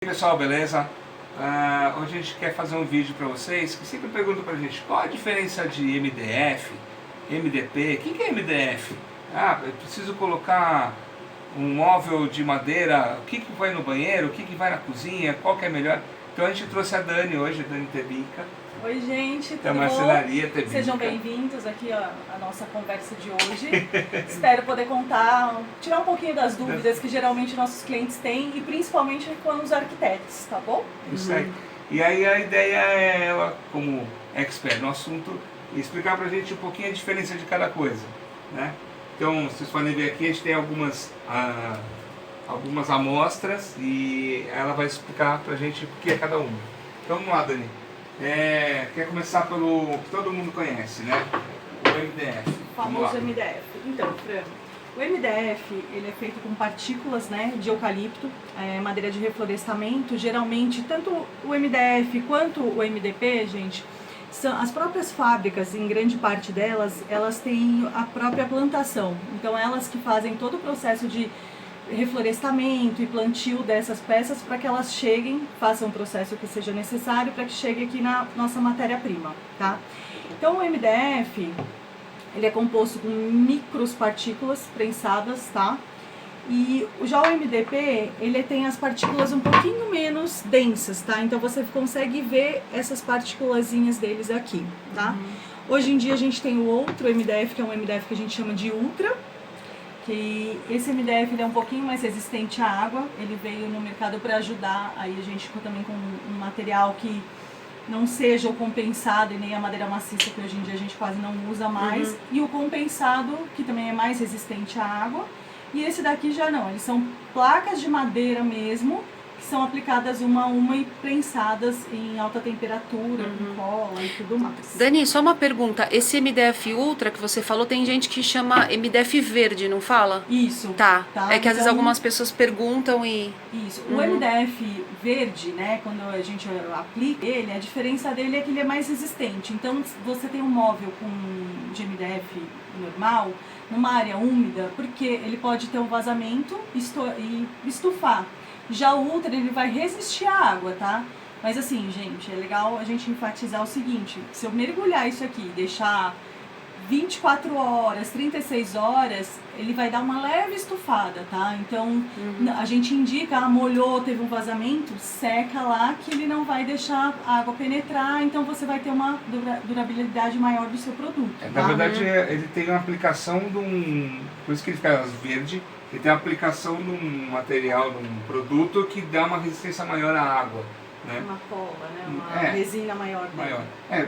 E aí, pessoal, beleza? Hoje a gente quer fazer um vídeo para vocês que sempre perguntam pra gente qual a diferença de MDF, MDP. O que é MDF? Eu preciso colocar um móvel de madeira, o que vai no banheiro, o que vai na cozinha, qual que é melhor? Então a gente trouxe a Dani hoje, a Dani Tebica. Oi, gente, tudo da bom? Marcenaria Tebica. Sejam bem-vindos aqui à nossa conversa de hoje. Espero poder tirar um pouquinho das dúvidas que geralmente nossos clientes têm e principalmente com os arquitetos, tá bom? Isso aí. E aí a ideia é ela, como expert no assunto, explicar pra gente um pouquinho a diferença de cada coisa, né? Então, vocês podem ver aqui, a gente tem algumas amostras e ela vai explicar pra gente o que é cada uma. Então vamos lá, Dani. Quer começar pelo que todo mundo conhece, né? O MDF. O famoso MDF. Então, Fran, o MDF ele é feito com partículas, né, de eucalipto, madeira de reflorestamento. Geralmente, tanto o MDF quanto o MDP, gente, são as próprias fábricas, em grande parte delas, elas têm a própria plantação. Então, elas que fazem todo o processo de reflorestamento e plantio dessas peças para que elas cheguem, façam o processo que seja necessário para que chegue aqui na nossa matéria-prima, tá? Então, o MDF, ele é composto com micropartículas prensadas, tá? E já o MDP, ele tem as partículas um pouquinho menos densas, tá? Então você consegue ver essas partículazinhas deles aqui, tá? Hoje em dia a gente tem o outro MDF, que é um MDF que a gente chama de Ultra, que esse MDF ele é um pouquinho mais resistente à água, ele veio no mercado para ajudar aí a gente também com um material que não seja o compensado e nem a madeira maciça, que hoje em dia a gente quase não usa mais, e o compensado, que também é mais resistente à água. E esse daqui já não, eles são placas de madeira mesmo, que são aplicadas uma a uma e prensadas em alta temperatura, com cola e tudo mais. Dani, só uma pergunta, esse MDF Ultra que você falou, tem gente que chama MDF verde, não fala? Isso. Tá, é que às vezes Então, algumas pessoas perguntam e... Isso, o MDF verde, né, quando a gente aplica ele, a diferença dele é que ele é mais resistente. Então, você tem um móvel de MDF normal, numa área úmida, porque ele pode ter um vazamento e estufar. Já o Ultra, ele vai resistir à água, tá? Mas assim, gente, é legal a gente enfatizar o seguinte, se eu mergulhar isso aqui e deixar 24 horas, 36 horas, ele vai dar uma leve estufada, tá? Então, a gente indica, molhou, teve um vazamento, seca lá, que ele não vai deixar a água penetrar, então você vai ter uma durabilidade maior do seu produto, tá? Na verdade, ele tem uma aplicação por isso que ele fica verde, ele tem a aplicação de um material, de um produto que dá uma resistência maior à água, né? Uma cola, né? Uma resina maior.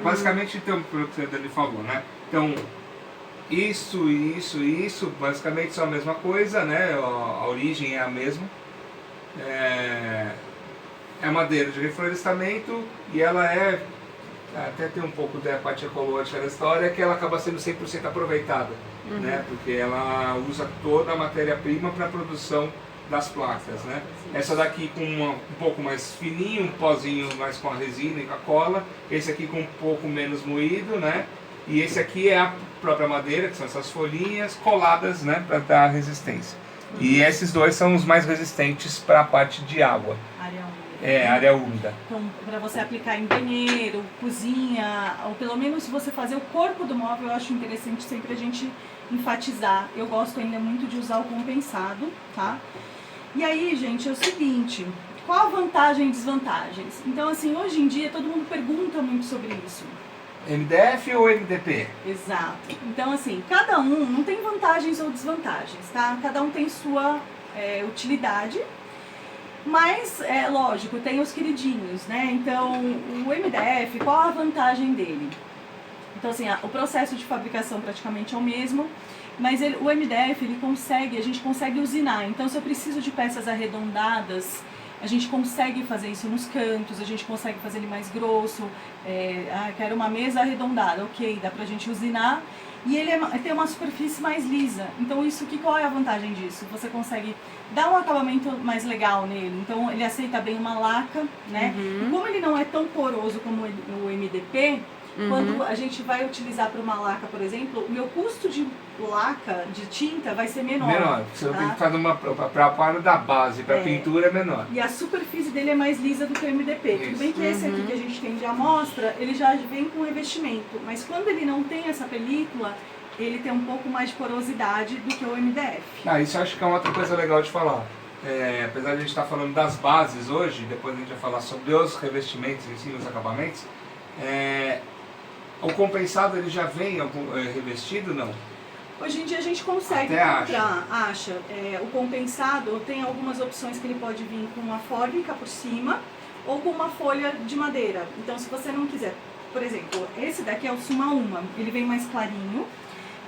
Basicamente, então, pelo que você falou, né? Então, isso e isso, basicamente são a mesma coisa, né? A origem é a mesma. É madeira de reflorestamento e ela até tem um pouco da parte ecológica da história, que ela acaba sendo 100% aproveitada, né? Porque ela usa toda a matéria-prima para a produção das placas, né? Essa daqui com um pouco mais fininho, um pozinho mais com a resina e com a cola, esse aqui com um pouco menos moído, né? E esse aqui é a própria madeira, que são essas folhinhas coladas, né, para dar resistência. E esses dois são os mais resistentes para a parte de água. Área úmida. Área úmida. Então, para você aplicar em banheiro, cozinha, ou pelo menos se você fazer o corpo do móvel, eu acho interessante sempre a gente enfatizar. Eu gosto ainda muito de usar o compensado, tá? E aí, gente, é o seguinte, qual a vantagem e desvantagens? Então, assim, hoje em dia todo mundo pergunta muito sobre isso. MDF ou MDP? Exato. Então, assim, cada um não tem vantagens ou desvantagens, tá? Cada um tem sua utilidade, mas, lógico, tem os queridinhos, né? Então, o MDF, qual a vantagem dele? Então, assim, o processo de fabricação praticamente é o mesmo, mas o MDF, a gente consegue usinar. Então, se eu preciso de peças arredondadas, a gente consegue fazer isso nos cantos, a gente consegue fazer ele mais grosso. Quero uma mesa arredondada, ok, dá pra gente usinar. E ele tem uma superfície mais lisa. Então, qual é a vantagem disso? Você consegue dar um acabamento mais legal nele. Então, ele aceita bem uma laca, né? E como ele não é tão poroso como o MDP, Quando a gente vai utilizar para uma laca, por exemplo, o meu custo de laca, de tinta, vai ser menor. Menor, você tá? tem que fazer para a parte da base, para a pintura é menor. E a superfície dele é mais lisa do que o MDP. Tudo bem que esse aqui que a gente tem de amostra, ele já vem com revestimento. Mas quando ele não tem essa película, ele tem um pouco mais de porosidade do que o MDF. Isso eu acho que é uma outra coisa legal de falar. Apesar de a gente estar falando das bases hoje, depois a gente vai falar sobre os revestimentos em si, os acabamentos, o compensado ele já vem revestido, não? Hoje em dia a gente consegue Até comprar, acha. O compensado tem algumas opções que ele pode vir com uma fórmica por cima ou com uma folha de madeira. Então se você não quiser, por exemplo, esse daqui é o Suma Uma, ele vem mais clarinho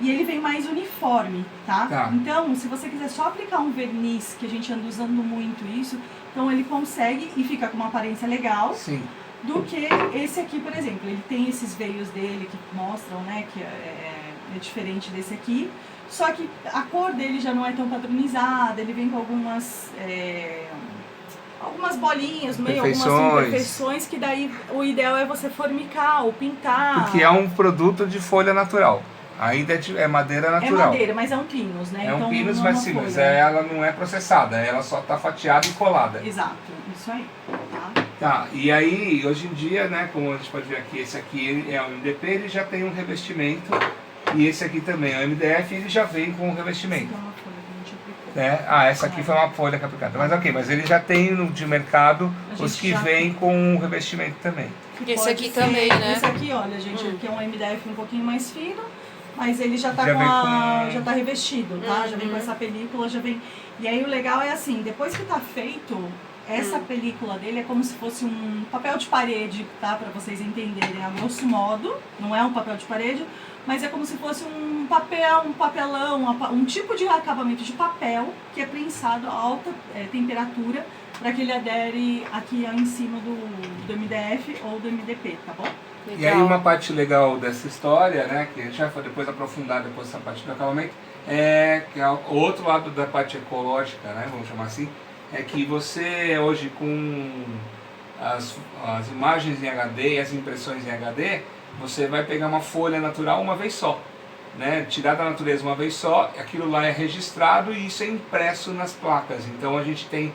e ele vem mais uniforme, tá? Então se você quiser só aplicar um verniz, que a gente anda usando muito isso, então ele consegue e fica com uma aparência legal. Sim. Do que esse aqui, por exemplo, ele tem esses veios dele que mostram, né, que é diferente desse aqui, só que a cor dele já não é tão padronizada, ele vem com algumas bolinhas no meio, algumas imperfeições, que daí o ideal é você formicar ou pintar. Porque é um produto de folha natural. Ainda é madeira natural. É madeira, mas é um pinus, né? É um então, pinus, não é mas uma sim, folha. mas ela não é processada, ela só está fatiada e colada. Exato, isso aí, tá? Tá, e aí, hoje em dia, né, como a gente pode ver aqui, esse aqui é o MDP, ele já tem um revestimento, e esse aqui também, o MDF, ele já vem com um revestimento. Essa aqui é uma folha que a gente aplicou. Essa aqui foi uma folha que é aplicada. Mas ok, mas ele já tem de mercado os que vêm com um revestimento também. Esse aqui também, né? Esse aqui, olha, gente, aqui é um MDF um pouquinho mais fino, mas ele já tá já tá revestido, tá? Já vem com essa película, já vem... E aí o legal é assim, depois que tá feito, essa película dele é como se fosse um papel de parede, tá? Pra vocês entenderem, a grosso modo, não é um papel de parede, mas é como se fosse um papelão, um tipo de acabamento de papel que é prensado a alta temperatura para que ele adere aqui em cima do MDF ou do MDP, tá bom? Legal. E aí uma parte legal dessa história, né, que a gente vai depois aprofundar depois essa parte do acabamento, que é o outro lado da parte ecológica, né, vamos chamar assim, é que você hoje com as imagens em HD e as impressões em HD, você vai pegar uma folha natural uma vez só, né? Tirar da natureza uma vez só, aquilo lá é registrado e isso é impresso nas placas. Então a gente tem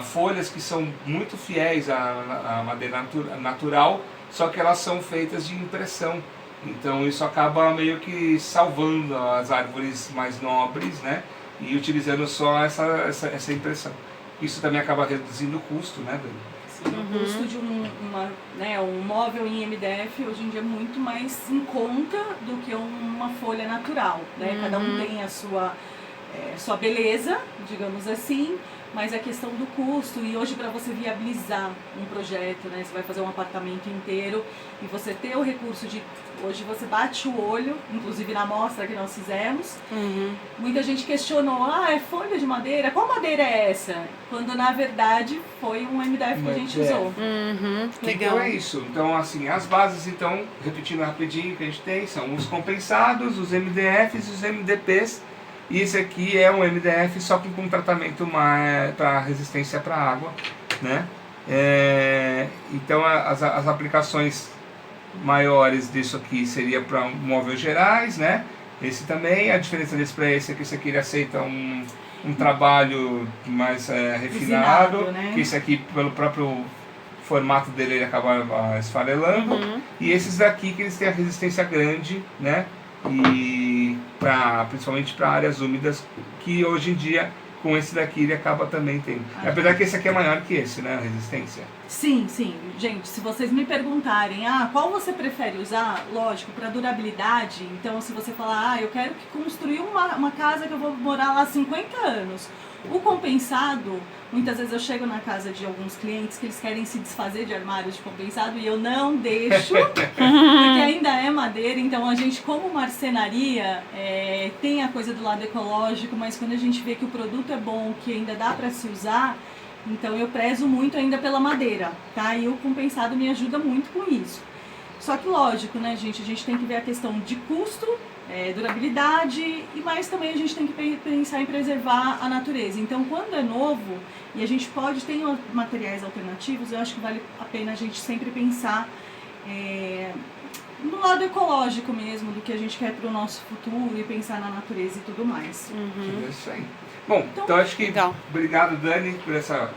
folhas que são muito fiéis à madeira natural, só que elas são feitas de impressão. Então isso acaba meio que salvando as árvores mais nobres, né? E utilizando só essa impressão. Isso também acaba reduzindo o custo, né, Dani? O custo de um móvel em MDF hoje em dia é muito mais em conta do que uma folha natural, né? Cada um tem a sua beleza, digamos assim, mas a questão do custo, e hoje para você viabilizar um projeto, né? Você vai fazer um apartamento inteiro e você ter o recurso de... Hoje você bate o olho, inclusive na amostra que nós fizemos, muita gente questionou, é folha de madeira? Qual madeira é essa? Quando na verdade foi um MDF que a gente usou. Legal. Então é isso. Então assim, as bases, então, repetindo rapidinho que a gente tem, são os compensados, os MDFs e os MDPs. E esse aqui é um MDF só que com tratamento para resistência para água, né? Então as aplicações maiores disso aqui seria para móveis gerais, né? Esse também, a diferença desse para esse é que esse aqui ele aceita um trabalho mais refinado, né? que esse aqui pelo próprio formato dele ele acaba esfarelando, e esses daqui que eles têm a resistência grande, né? E principalmente para áreas úmidas, que hoje em dia com esse daqui ele acaba também tendo. Apesar que esse aqui é maior que esse, né, a resistência. Sim, sim. Gente, se vocês me perguntarem, qual você prefere usar, lógico, para durabilidade, então se você falar, eu quero construir uma casa que eu vou morar lá 50 anos, o compensado, muitas vezes eu chego na casa de alguns clientes que eles querem se desfazer de armários de compensado e eu não deixo, porque ainda é madeira, então a gente como marcenaria tem a coisa do lado ecológico, mas quando a gente vê que o produto é bom, que ainda dá para se usar, então eu prezo muito ainda pela madeira, tá? E o compensado me ajuda muito com isso. Só que lógico, né, gente, a gente tem que ver a questão de custo, durabilidade, e mais também a gente tem que pensar em preservar a natureza. Então quando é novo e a gente ter materiais alternativos, eu acho que vale a pena a gente sempre pensar no lado ecológico mesmo, do que a gente quer para o nosso futuro e pensar na natureza e tudo mais. É isso aí. Bom, então acho que legal. obrigado, Dani, por essa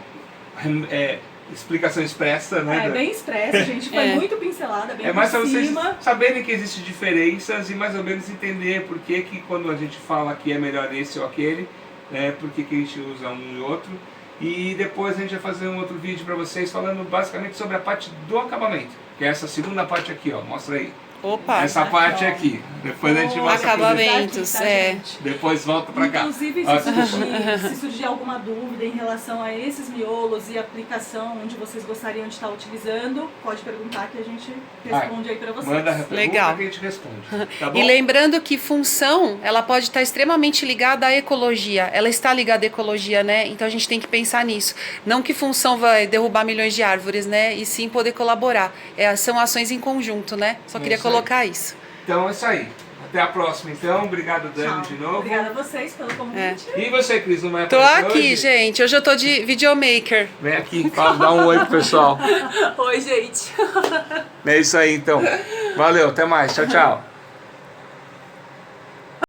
explicação expressa, né? É bem expressa, gente, foi muito pincelada, bem É mais para por vocês cima. saberem que existem diferenças e mais ou menos entender por que quando a gente fala que é melhor esse ou aquele, né, por que a gente usa um e outro. E depois a gente vai fazer um outro vídeo para vocês falando basicamente sobre a parte do acabamento, que é essa segunda parte aqui, ó, mostra aí. Opa, Essa parte aqui. Depois a gente mostra pra vocês. acabamentos, Tá, é. gente? Depois volta pra cá. Inclusive, se surgir alguma dúvida em relação a esses miolos e aplicação onde vocês gostariam de estar utilizando, pode perguntar que a gente responde aí pra vocês. Manda a pergunta Legal. que a gente responde. Tá bom? E lembrando que função, ela pode estar extremamente ligada à ecologia. Ela está ligada à ecologia, né? Então a gente tem que pensar nisso. Não que função vai derrubar milhões de árvores, né? E sim poder colaborar. São ações em conjunto, né? Só queria isso aí. colocar isso. Então é isso aí. Até a próxima, então. Obrigado, Dani, Tchau. de novo. Obrigada a vocês pelo convite. E você, Cris, não vai Tô aparecer aqui, hoje? gente. Hoje eu tô de videomaker. Vem aqui, fala, dá um oi pro pessoal. Oi, gente. É isso aí, então. Valeu, até mais. Tchau, tchau.